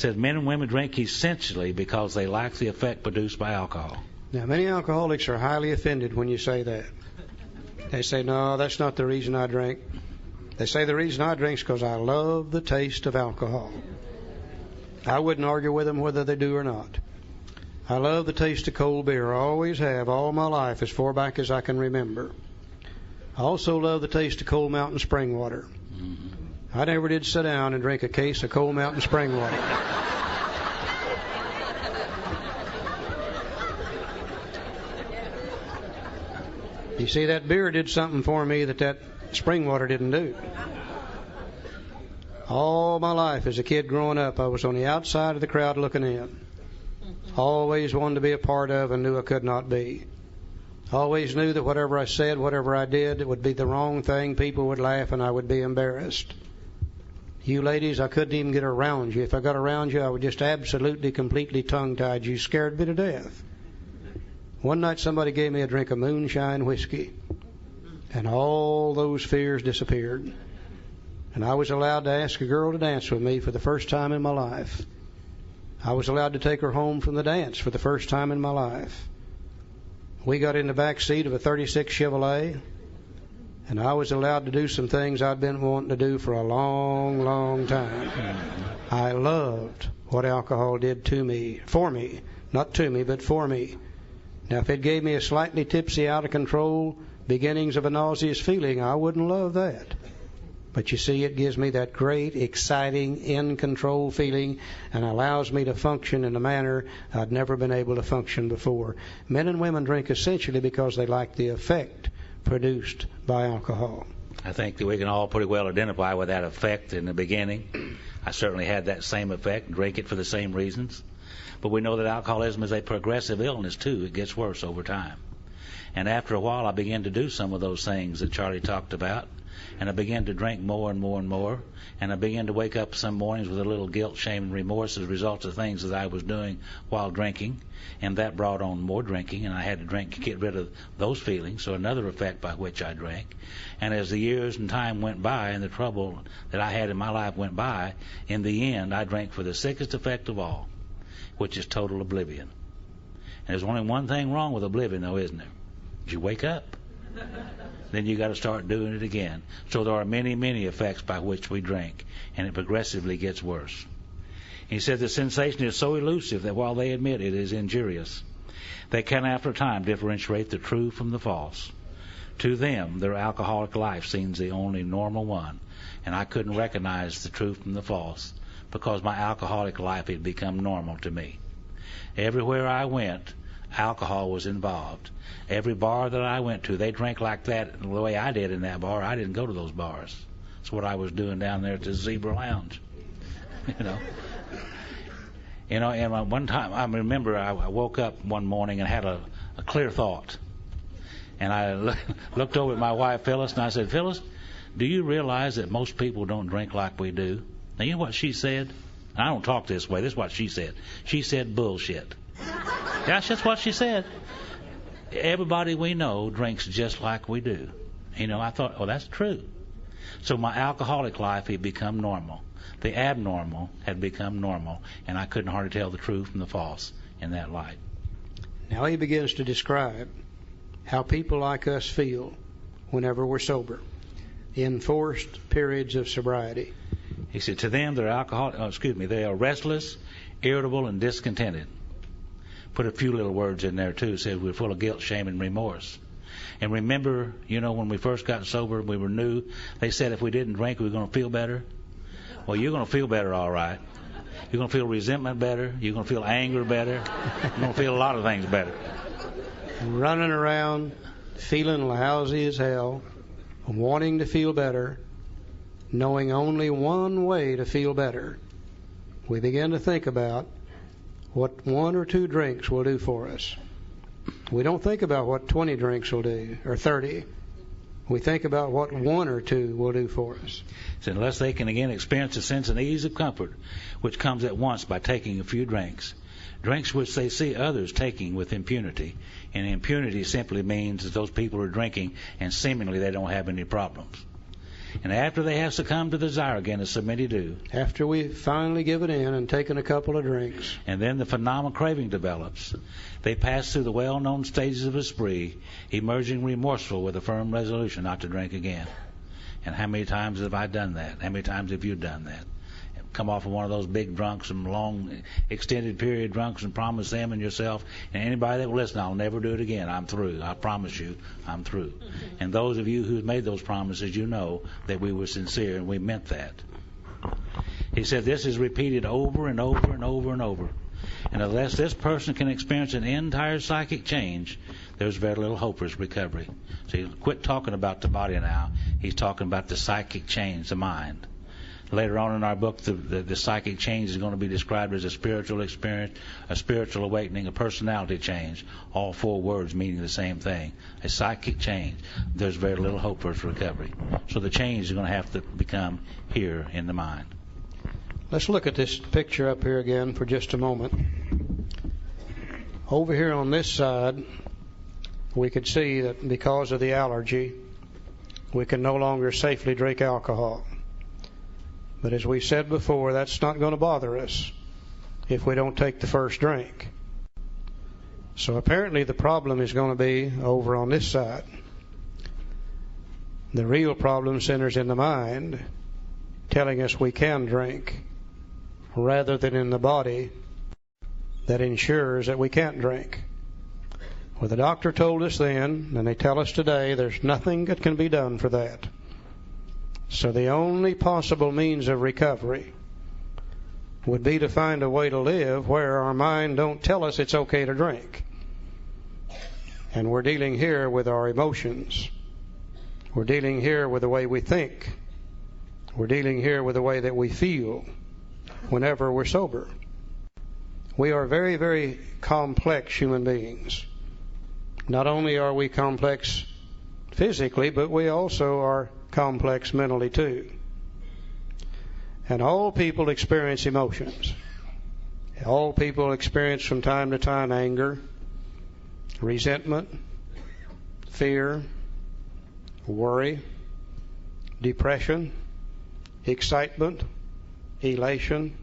says men and women drink essentially because they lack the effect produced by alcohol. Now, many alcoholics are highly offended when you say that. They say, no, that's not the reason I drink. They say the reason I drink is because I love the taste of alcohol. I wouldn't argue with them whether they do or not. I love the taste of cold beer. I always have all my life, as far back as I can remember. I also love the taste of Cold Mountain spring water. I never did sit down and drink a case of Cold Mountain spring water. You see, that beer did something for me that spring water didn't do. All my life as a kid growing up, I was on the outside of the crowd looking in. Always wanted to be a part of and knew I could not be. Always knew that whatever I said, whatever I did, it would be the wrong thing. People would laugh and I would be embarrassed. You ladies, I couldn't even get around you. If I got around you, I would just absolutely, completely tongue-tied you. Scared me to death. One night somebody gave me a drink of moonshine whiskey, and all those fears disappeared. And I was allowed to ask a girl to dance with me for the first time in my life. I was allowed to take her home from the dance for the first time in my life. We got in the back seat of a 36 Chevrolet, and I was allowed to do some things I'd been wanting to do for a long, long time. I loved what alcohol did to me, for me, not to me, but for me. Now, if it gave me a slightly tipsy, out of control, beginnings of a nauseous feeling, I wouldn't love that. But you see, it gives me that great, exciting, in-control feeling and allows me to function in a manner I'd never been able to function before. Men and women drink essentially because they like the effect produced by alcohol. I think that we can all pretty well identify with that effect in the beginning. I certainly had that same effect, drink it for the same reasons. But we know that alcoholism is a progressive illness, too. It gets worse over time. And after a while, I began to do some of those things that Charlie talked about, and I began to drink more and more and more, and I began to wake up some mornings with a little guilt, shame, and remorse as a result of things that I was doing while drinking, and that brought on more drinking, and I had to drink to get rid of those feelings, so another effect by which I drank. And as the years and time went by and the trouble that I had in my life went by, in the end, I drank for the sickest effect of all, which is total oblivion. And there's only one thing wrong with oblivion, though, isn't there? You wake up. Then you got to start doing it again. So there are many, many effects by which we drink, and it progressively gets worse. He said the sensation is so elusive that while they admit it is injurious, they can after a time differentiate the true from the false. To them, their alcoholic life seems the only normal one, and I couldn't recognize the true from the false because my alcoholic life had become normal to me. Everywhere I went, alcohol was involved. Every bar that I went to, they drank like that the way I did in that bar. I didn't go to those bars. That's what I was doing down there at the Zebra Lounge. And one time, I remember I woke up one morning and had a clear thought. And I looked over at my wife, Phyllis, and I said, Phyllis, do you realize that most people don't drink like we do? Now, you know what she said? And I don't talk this way. This is what she said. She said bullshit. That's just what she said. Everybody we know drinks just like we do. I thought, oh, that's true. So my alcoholic life had become normal. The abnormal had become normal, and I couldn't hardly tell the true from the false in that light. Now he begins to describe how people like us feel whenever we're sober, in forced periods of sobriety. He said, to them, they are restless, irritable, and discontented. Put a few little words in there, too. Said we're full of guilt, shame, and remorse. And remember, when we first got sober, we were new, they said if we didn't drink, we were going to feel better. Well, you're going to feel better, all right. You're going to feel resentment better. You're going to feel anger better. You're going to feel a lot of things better. Running around, feeling lousy as hell, wanting to feel better, knowing only one way to feel better. We begin to think about what 1 or 2 drinks will do for us. We don't think about what 20 drinks will do, or 30. We think about what 1 or 2 will do for us. So unless they can again experience a sense and ease of comfort, which comes at once by taking a few drinks which they see others taking with impunity. And impunity simply means that those people are drinking and seemingly they don't have any problems. And after they have succumbed to the desire again, as so many do, after we finally give it in and taken a couple of drinks, and then the phenomenal craving develops, they pass through the well-known stages of a spree, emerging remorseful with a firm resolution not to drink again. And how many times have I done that? How many times have you done that? Come off of one of those big drunks, some long, extended period drunks, and promise them and yourself and anybody that will listen, I'll never do it again. I'm through. I promise you, I'm through. And those of you who made those promises, you know that we were sincere and we meant that. He said this is repeated over and over and over and over. And unless this person can experience an entire psychic change, there's very little hope for his recovery. So he quit talking about the body now. He's talking about the psychic change, the mind. Later on in our book, the psychic change is going to be described as a spiritual experience, a spiritual awakening, a personality change, all 4 words meaning the same thing, a psychic change. There's very little hope for its recovery. So the change is going to have to become here in the mind. Let's look at this picture up here again for just a moment. Over here on this side, we could see that because of the allergy, we can no longer safely drink alcohol. But as we said before, that's not going to bother us if we don't take the first drink. So apparently the problem is going to be over on this side. The real problem centers in the mind, telling us we can drink, rather than in the body that ensures that we can't drink. Well, the doctor told us then, and they tell us today, there's nothing that can be done for that. So the only possible means of recovery would be to find a way to live where our mind don't tell us it's okay to drink. And we're dealing here with our emotions. We're dealing here with the way we think. We're dealing here with the way that we feel whenever we're sober. We are very, very complex human beings. Not only are we complex physically, but we also are complex mentally too. And all people experience emotions. All people experience from time to time anger, resentment, fear, worry, depression, excitement, elation,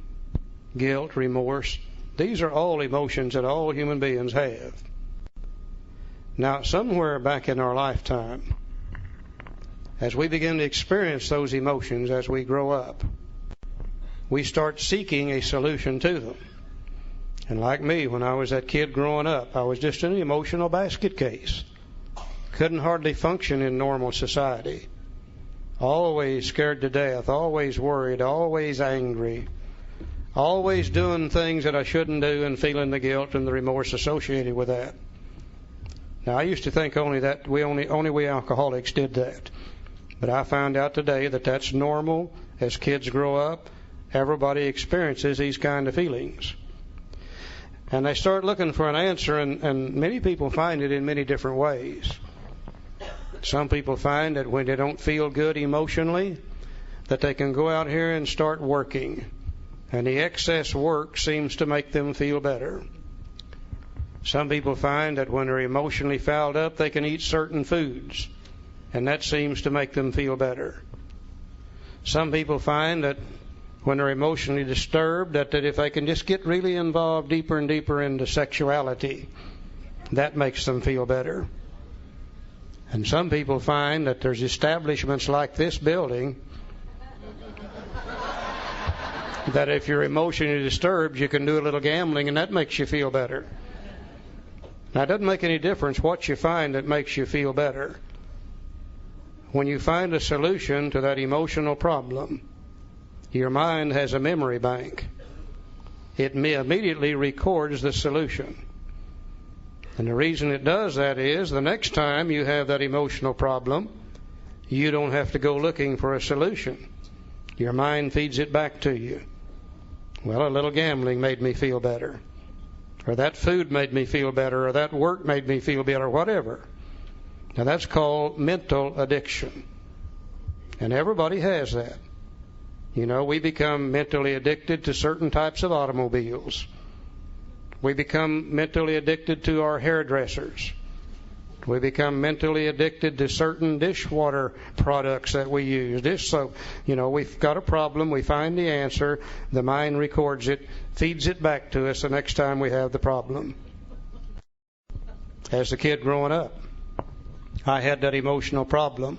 guilt, remorse. These are all emotions that all human beings have. Now, somewhere back in our lifetime, as we begin to experience those emotions as we grow up, we start seeking a solution to them. And like me, when I was that kid growing up, I was just an emotional basket case. Couldn't hardly function in normal society. Always scared to death, always worried, always angry, always doing things that I shouldn't do and feeling the guilt and the remorse associated with that. Now, I used to think only we alcoholics did that. But I found out today that that's normal. As kids grow up, everybody experiences these kind of feelings. And they start looking for an answer, and many people find it in many different ways. Some people find that when they don't feel good emotionally, that they can go out here and start working. And the excess work seems to make them feel better. Some people find that when they're emotionally fouled up, they can eat certain foods, and that seems to make them feel better. Some people find that when they're emotionally disturbed, that if they can just get really involved deeper and deeper into sexuality, that makes them feel better. And some people find that there's establishments like this building that if you're emotionally disturbed, you can do a little gambling, and that makes you feel better. Now, it doesn't make any difference what you find that makes you feel better. When you find a solution to that emotional problem, your mind has a memory bank. It immediately records the solution. And the reason it does that is the next time you have that emotional problem, you don't have to go looking for a solution. Your mind feeds it back to you. Well, a little gambling made me feel better. Or that food made me feel better, or that work made me feel better, whatever. Now, that's called mental addiction. And everybody has that. You know, we become mentally addicted to certain types of automobiles. We become mentally addicted to our hairdressers. We become mentally addicted to certain dishwater products that we use. Dish soap. You know, we've got a problem, we find the answer, the mind records it, feeds it back to us the next time we have the problem. As a kid growing up, I had that emotional problem.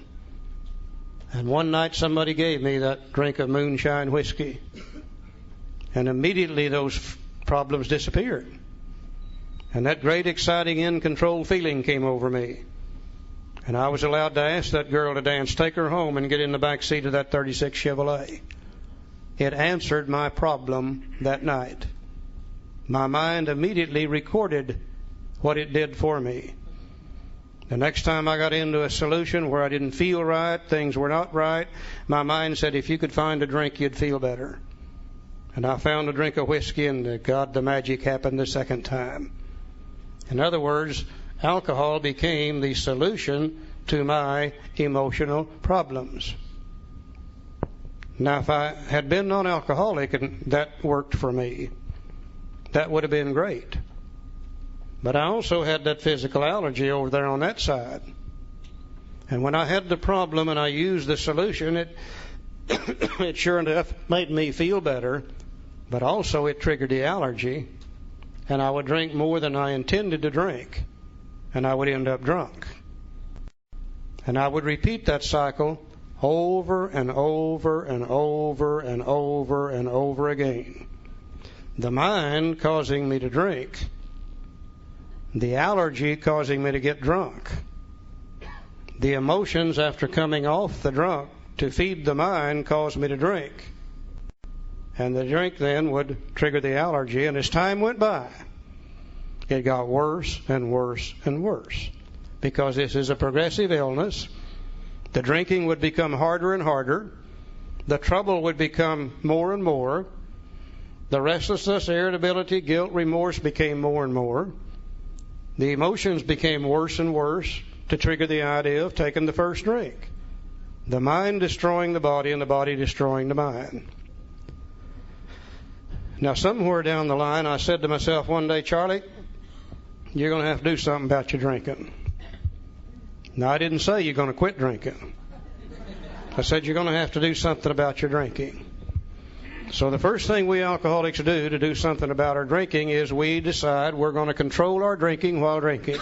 And one night somebody gave me that drink of moonshine whiskey. And immediately those problems disappeared. And that great, exciting, in-control feeling came over me. And I was allowed to ask that girl to dance, take her home, and get in the back seat of that 36 Chevrolet. It answered my problem that night. My mind immediately recorded what it did for me. The next time I got into a solution where I didn't feel right, things were not right, my mind said, if you could find a drink, you'd feel better. And I found a drink of whiskey, and God, the magic happened the second time. In other words, alcohol became the solution to my emotional problems. Now, if I had been non-alcoholic and that worked for me, that would have been great. But I also had that physical allergy over there on that side. And when I had the problem and I used the solution, it sure enough made me feel better, but also it triggered the allergy, and I would drink more than I intended to drink, and I would end up drunk. And I would repeat that cycle over and over and over and over and over again. The mind causing me to drink, the allergy causing me to get drunk, the emotions after coming off the drunk to feed the mind caused me to drink. And the drink then would trigger the allergy, and as time went by, it got worse and worse and worse. Because this is a progressive illness, the drinking would become harder and harder, the trouble would become more and more, The restlessness, irritability, guilt, remorse became more and more. The emotions became worse and worse to trigger the idea of taking the first drink. The mind destroying the body and the body destroying the mind. Now, somewhere down the line, I said to myself one day, Charlie, you're going to have to do something about your drinking. Now, I didn't say you're going to quit drinking. I said you're going to have to do something about your drinking. So the first thing we alcoholics do to do something about our drinking is we decide we're going to control our drinking while drinking.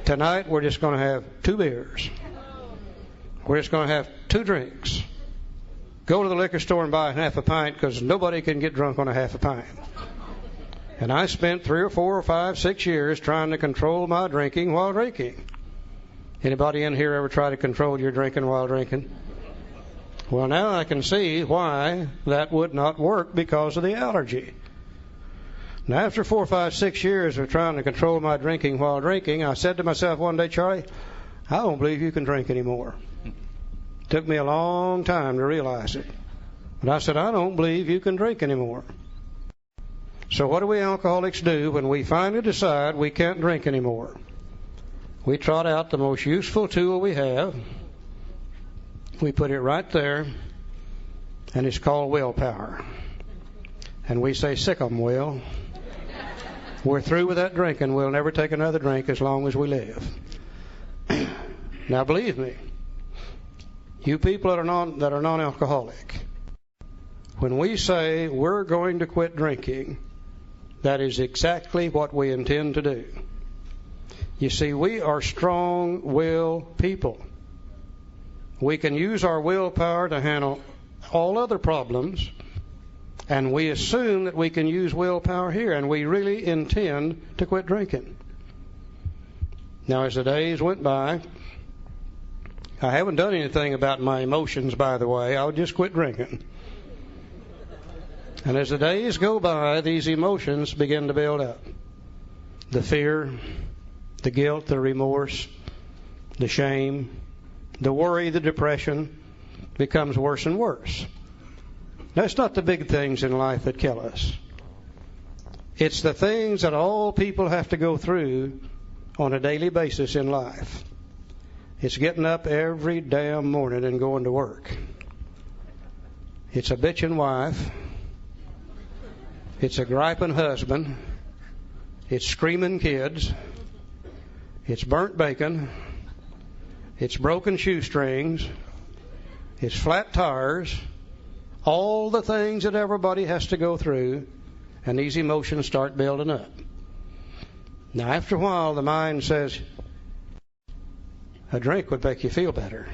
Tonight, we're just going to have 2 beers. We're just going to have 2 drinks. Go to the liquor store and buy half a pint because nobody can get drunk on a half a pint. And I spent 3 or 4 or 5, 6 years trying to control my drinking while drinking. Anybody in here ever try to control your drinking while drinking? Well, now I can see why that would not work because of the allergy. Now, after 4, 5, 6 years of trying to control my drinking while drinking, I said to myself one day, Charlie, I don't believe you can drink anymore. It took me a long time to realize it. But I said, I don't believe you can drink anymore. So what do we alcoholics do when we finally decide we can't drink anymore? We trot out the most useful tool we have. We put it right there, and it's called willpower. And we say, sick 'em, Will. We're through with that drinking. We'll never take another drink as long as we live. Now, believe me, you people that are non-alcoholic, when we say we're going to quit drinking, that is exactly what we intend to do. You see, we are strong-willed people. We can use our willpower to handle all other problems, and we assume that we can use willpower here, and we really intend to quit drinking. Now, as the days went by, I haven't done anything about my emotions, by the way. I'll just quit drinking. And as the days go by, these emotions begin to build up. The fear, the guilt, the remorse, the shame, the worry, the depression becomes worse and worse. Now, it's not the big things in life that kill us. It's the things that all people have to go through on a daily basis in life. It's getting up every damn morning and going to work. It's a bitching wife. It's a griping husband. It's screaming kids. It's burnt bacon. It's broken shoestrings. It's flat tires. All the things that everybody has to go through, and these emotions start building up. Now, after a while, the mind says, a drink would make you feel better.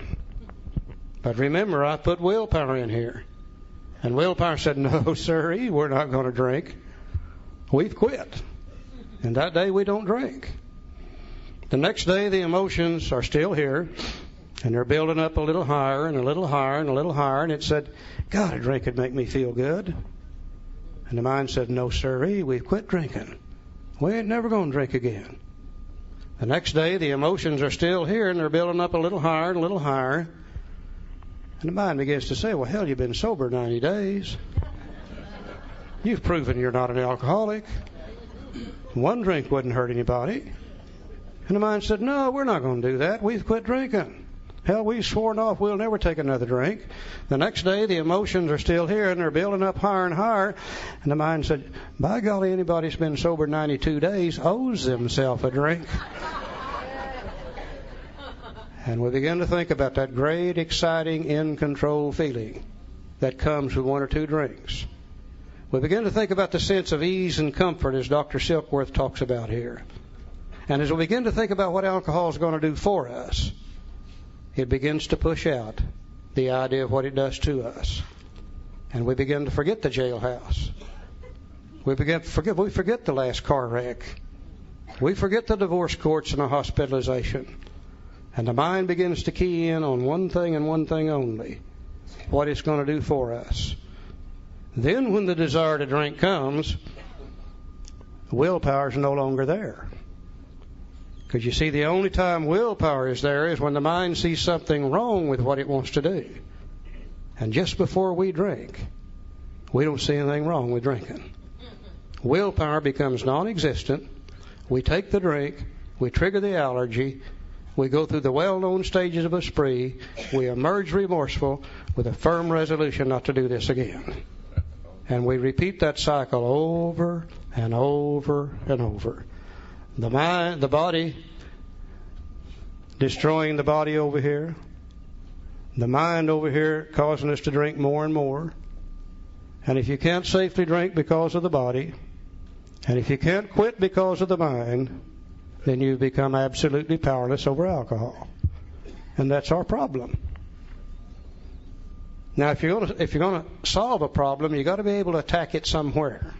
But remember, I put willpower in here. And willpower said, no, sirree, we're not going to drink. We've quit. And that day we don't drink. The next day the emotions are still here, and they're building up a little higher and a little higher and a little higher. And it said, God, a drink would make me feel good. And the mind said, no, sirree, we've quit drinking. We ain't never going to drink again. The next day the emotions are still here, and they're building up a little higher and a little higher. And the mind begins to say, well, hell, you've been sober 90 days. You've proven you're not an alcoholic. One drink wouldn't hurt anybody. And the mind said, no, we're not going to do that. We've quit drinking. Hell, we've sworn off we'll never take another drink. The next day, the emotions are still here, and they're building up higher and higher. And the mind said, by golly, anybody who's been sober 92 days owes themselves a drink. And we begin to think about that great, exciting, in-control feeling that comes with 1 or 2 drinks. We begin to think about the sense of ease and comfort as Dr. Silkworth talks about here. And as we begin to think about what alcohol is going to do for us, it begins to push out the idea of what it does to us. And we begin to forget the jailhouse. We forget the last car wreck. We forget the divorce courts and the hospitalization. And the mind begins to key in on one thing and one thing only, what it's going to do for us. Then when the desire to drink comes, willpower is no longer there. Because you see, the only time willpower is there is when the mind sees something wrong with what it wants to do. And just before we drink, we don't see anything wrong with drinking. Willpower becomes non-existent. We take the drink, we trigger the allergy, we go through the well-known stages of a spree, we emerge remorseful with a firm resolution not to do this again. And we repeat that cycle over and over and over. The mind, the body, destroying the body over here. The mind over here causing us to drink more and more. And if you can't safely drink because of the body, and if you can't quit because of the mind, then you become absolutely powerless over alcohol. And that's our problem. Now, if you're going to solve a problem, you've got to be able to attack it somewhere.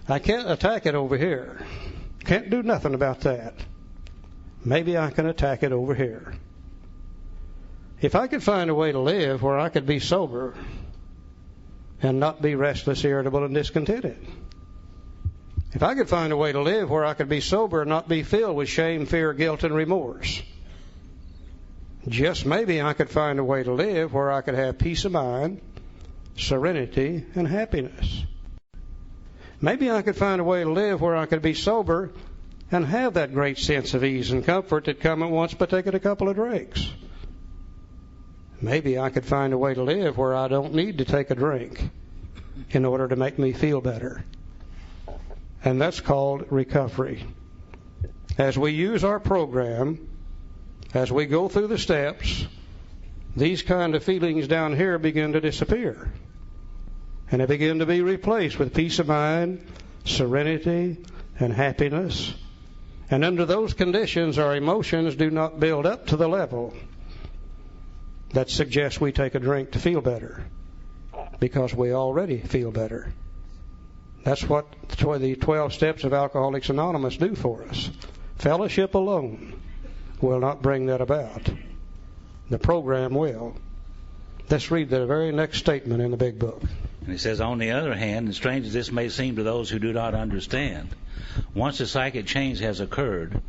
I can't attack it over here. Can't do nothing about that. Maybe I can attack it over here. If I could find a way to live where I could be sober and not be restless, irritable, and discontented. If I could find a way to live where I could be sober and not be filled with shame, fear, guilt, and remorse. Just maybe I could find a way to live where I could have peace of mind, serenity, and happiness. Maybe I could find a way to live where I could be sober and have that great sense of ease and comfort that come at once by taking a couple of drinks. Maybe I could find a way to live where I don't need to take a drink in order to make me feel better. And that's called recovery. As we use our program, as we go through the steps, these kind of feelings down here begin to disappear. And they begin to be replaced with peace of mind, serenity, and happiness. And under those conditions, our emotions do not build up to the level that suggests we take a drink to feel better, because we already feel better. That's what the 12 steps of Alcoholics Anonymous do for us. Fellowship alone will not bring that about. The program will. Let's read the very next statement in the big book. And he says, on the other hand, and strange as this may seem to those who do not understand, once a psychic change has occurred,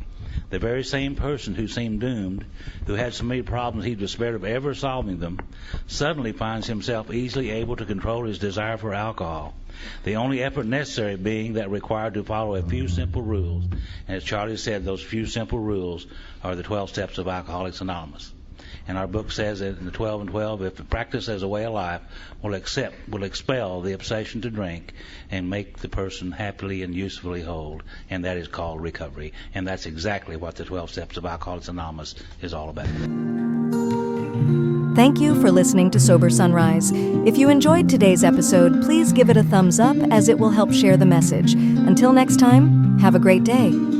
the very same person who seemed doomed, who had so many problems he despaired of ever solving them, suddenly finds himself easily able to control his desire for alcohol. The only effort necessary being that required to follow a few simple rules. And as Charlie said, those few simple rules are the 12 steps of Alcoholics Anonymous. And our book says that in the 12 and 12, if practiced as a way of life, will expel the obsession to drink and make the person happily and usefully whole. And that is called recovery. And that's exactly what the 12 steps of Alcoholics Anonymous is all about. Thank you for listening to Sober Sunrise. If you enjoyed today's episode, please give it a thumbs up as it will help share the message. Until next time, have a great day.